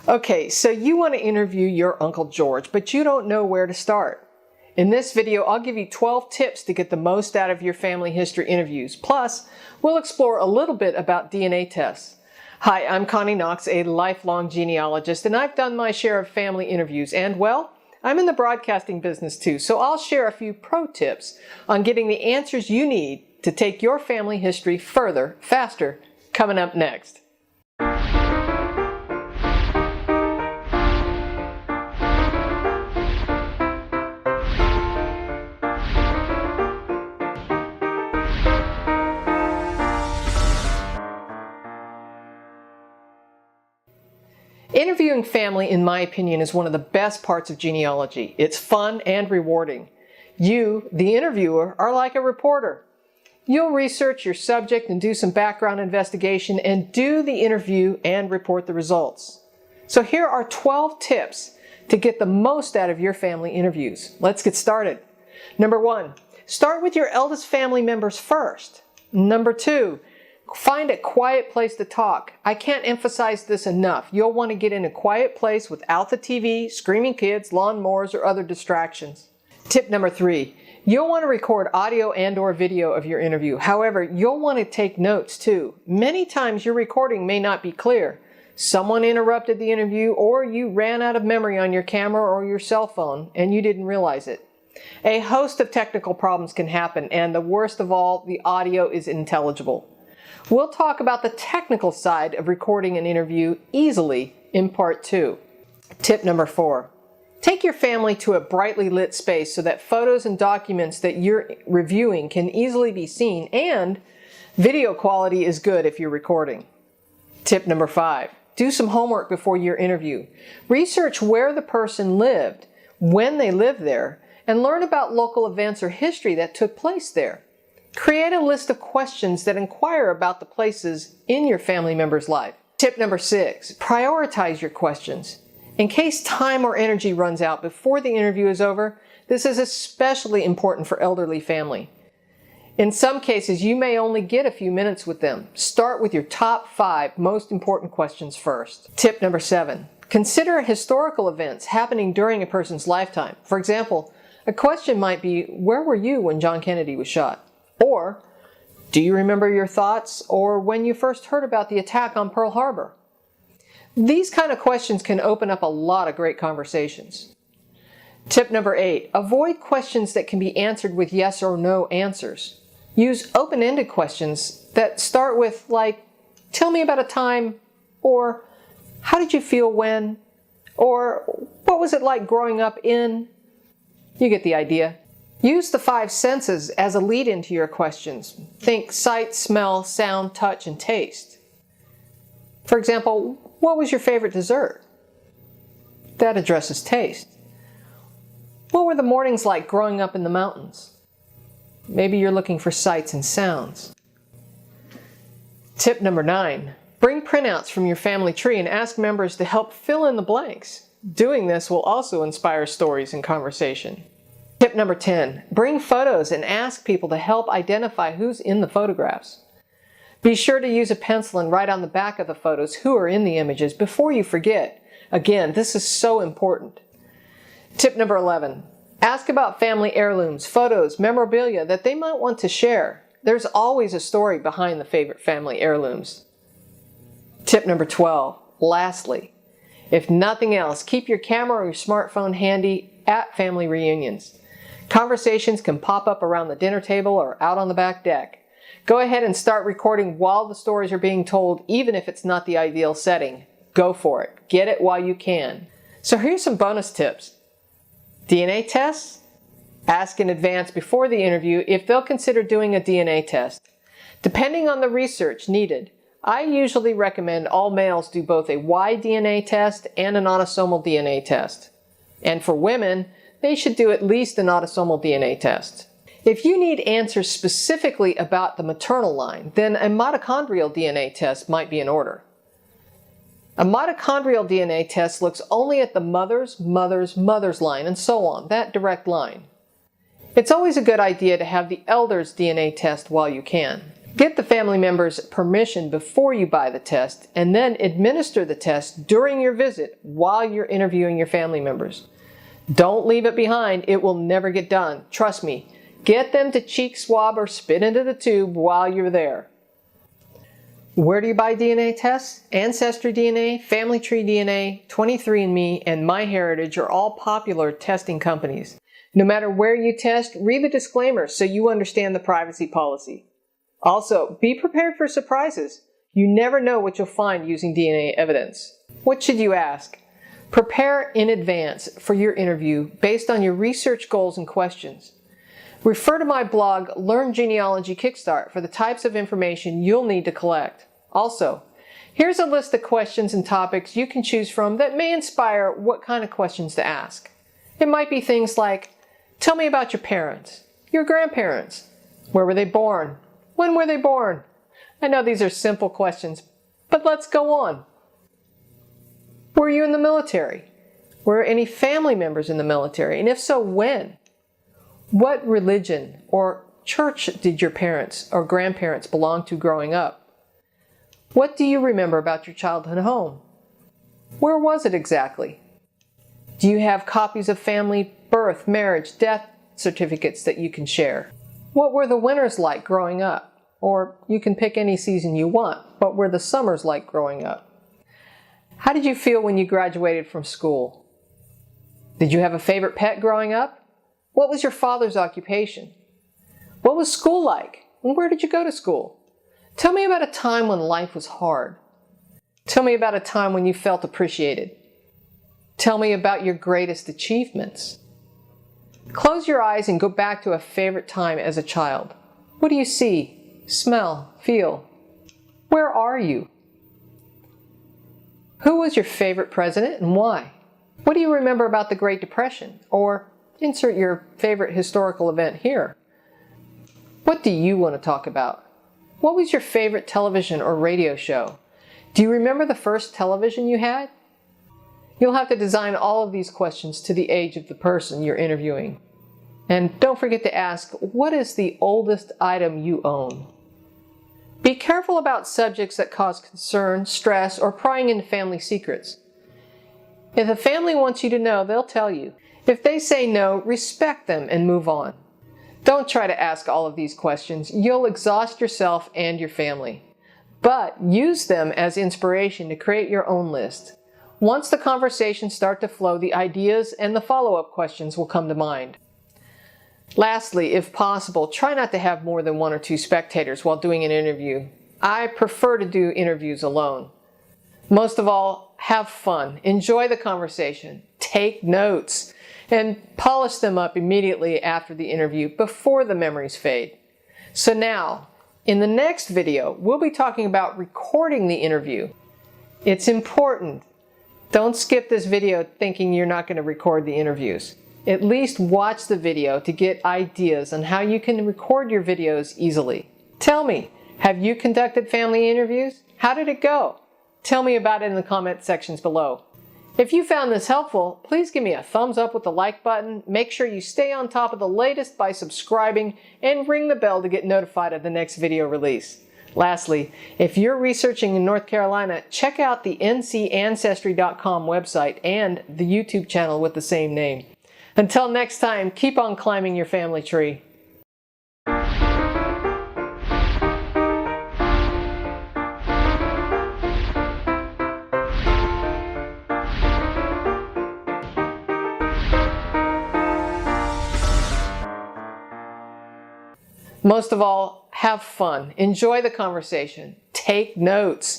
Okay, so you want to interview your Uncle George, but you don't know where to start. In this video, I'll give you 12 tips to get the most out of your family history interviews. Plus, we'll explore a little bit about DNA tests. Hi, I'm Connie Knox, a lifelong genealogist, and I've done my share of family interviews. And, well, I'm in the broadcasting business too, so I'll share a few pro tips on getting the answers you need to take your family history further, faster, coming up next. Interviewing family, in my opinion, is one of the best parts of genealogy. It's fun and rewarding. You, the interviewer, are like a reporter. You'll research your subject and do some background investigation and do the interview and report the results. So here are 12 tips to get the most out of your family interviews. Let's get started. Number 1, start with your eldest family members first. Number 2, find a quiet place to talk. I can't emphasize this enough. You'll want to get in a quiet place without the TV, screaming kids, lawnmowers, or other distractions. Tip number 3, you'll want to record audio and/or video of your interview. However, you'll want to take notes too. Many times your recording may not be clear. Someone interrupted the interview, or you ran out of memory on your camera or your cell phone and you didn't realize it. A host of technical problems can happen, and the worst of all, the audio is unintelligible. We'll talk about the technical side of recording an interview easily in part 2. Tip number 4. Take your family to a brightly lit space so that photos and documents that you're reviewing can easily be seen, and video quality is good if you're recording. Tip number 5. Do some homework before your interview. Research where the person lived, when they lived there, and learn about local events or history that took place there. Create a list of questions that inquire about the places in your family member's life. Tip number 6, prioritize your questions. In case time or energy runs out before the interview is over, this is especially important for elderly family. In some cases, you may only get a few minutes with them. Start with your top 5 most important questions first. Tip number 7, consider historical events happening during a person's lifetime. For example, a question might be, where were you when John Kennedy was shot? Or, do you remember your thoughts or when you first heard about the attack on Pearl Harbor? These kind of questions can open up a lot of great conversations. Tip number 8, avoid questions that can be answered with yes or no answers. Use open-ended questions that start with, like, tell me about a time, or how did you feel when, or what was it like growing up in? You get the idea. Use the 5 senses as a lead-in to your questions. Think sight, smell, sound, touch, and taste. For example, what was your favorite dessert? That addresses taste. What were the mornings like growing up in the mountains? Maybe you're looking for sights and sounds. Tip number 9, bring printouts from your family tree and ask members to help fill in the blanks. Doing this will also inspire stories and conversation. Tip number 10, bring photos and ask people to help identify who's in the photographs. Be sure to use a pencil and write on the back of the photos who are in the images before you forget. Again, this is so important. Tip number 11, ask about family heirlooms, photos, memorabilia that they might want to share. There's always a story behind the favorite family heirlooms. Tip number 12, lastly, if nothing else, keep your camera or your smartphone handy at family reunions. Conversations can pop up around the dinner table or out on the back deck. Go ahead and start recording while the stories are being told, even if it's not the ideal setting. Go for it. Get it while you can. So here's some bonus tips. DNA tests? Ask in advance before the interview if they'll consider doing a DNA test. Depending on the research needed, I usually recommend all males do both a Y-DNA test and an autosomal DNA test. And for women, they should do at least an autosomal DNA test. If you need answers specifically about the maternal line, then a mitochondrial DNA test might be in order. A mitochondrial DNA test looks only at the mother's line, and so on, that direct line. It's always a good idea to have the elder's DNA test while you can. Get the family member's permission before you buy the test, and then administer the test during your visit while you're interviewing your family members. Don't leave it behind. It will never get done. Trust me. Get them to cheek swab or spit into the tube while you're there. Where do you buy DNA tests? Ancestry DNA, Family Tree DNA, 23andMe, and MyHeritage are all popular testing companies. No matter where you test, read the disclaimer so you understand the privacy policy. Also, be prepared for surprises. You never know what you'll find using DNA evidence. What should you ask? Prepare in advance for your interview based on your research goals and questions. Refer to my blog, Learn Genealogy Kickstart, for the types of information you'll need to collect. Also, here's a list of questions and topics you can choose from that may inspire what kind of questions to ask. It might be things like, tell me about your parents, your grandparents, where were they born, when were they born? I know these are simple questions, but let's go on. Were you in the military? Were any family members in the military? And if so, when? What religion or church did your parents or grandparents belong to growing up? What do you remember about your childhood home? Where was it exactly? Do you have copies of family birth, marriage, death certificates that you can share? What were the winters like growing up? Or you can pick any season you want. What were the summers like growing up? How did you feel when you graduated from school? Did you have a favorite pet growing up? What was your father's occupation? What was school like? And where did you go to school? Tell me about a time when life was hard. Tell me about a time when you felt appreciated. Tell me about your greatest achievements. Close your eyes and go back to a favorite time as a child. What do you see, smell, feel? Where are you? Who was your favorite president and why? What do you remember about the Great Depression? Or insert your favorite historical event here. What do you want to talk about? What was your favorite television or radio show? Do you remember the first television you had? You'll have to design all of these questions to the age of the person you're interviewing. And don't forget to ask, what is the oldest item you own? Be careful about subjects that cause concern, stress, or prying into family secrets. If a family wants you to know, they'll tell you. If they say no, respect them and move on. Don't try to ask all of these questions. You'll exhaust yourself and your family. But use them as inspiration to create your own list. Once the conversations start to flow, the ideas and the follow-up questions will come to mind. Lastly, if possible, try not to have more than 1 or 2 spectators while doing an interview. I prefer to do interviews alone. Most of all, have fun. Enjoy the conversation. Take notes. And polish them up immediately after the interview before the memories fade. So now, in the next video, we'll be talking about recording the interview. It's important. Don't skip this video thinking you're not going to record the interviews. At least watch the video to get ideas on how you can record your videos easily. Tell me, have you conducted family interviews? How did it go? Tell me about it in the comment sections below. If you found this helpful, please give me a thumbs up with the like button. Make sure you stay on top of the latest by subscribing and ring the bell to get notified of the next video release. Lastly, if you're researching in North Carolina, check out the ncancestry.com website and the YouTube channel with the same name. Until next time, keep on climbing your family tree. Most of all, have fun. Enjoy the conversation. Take notes.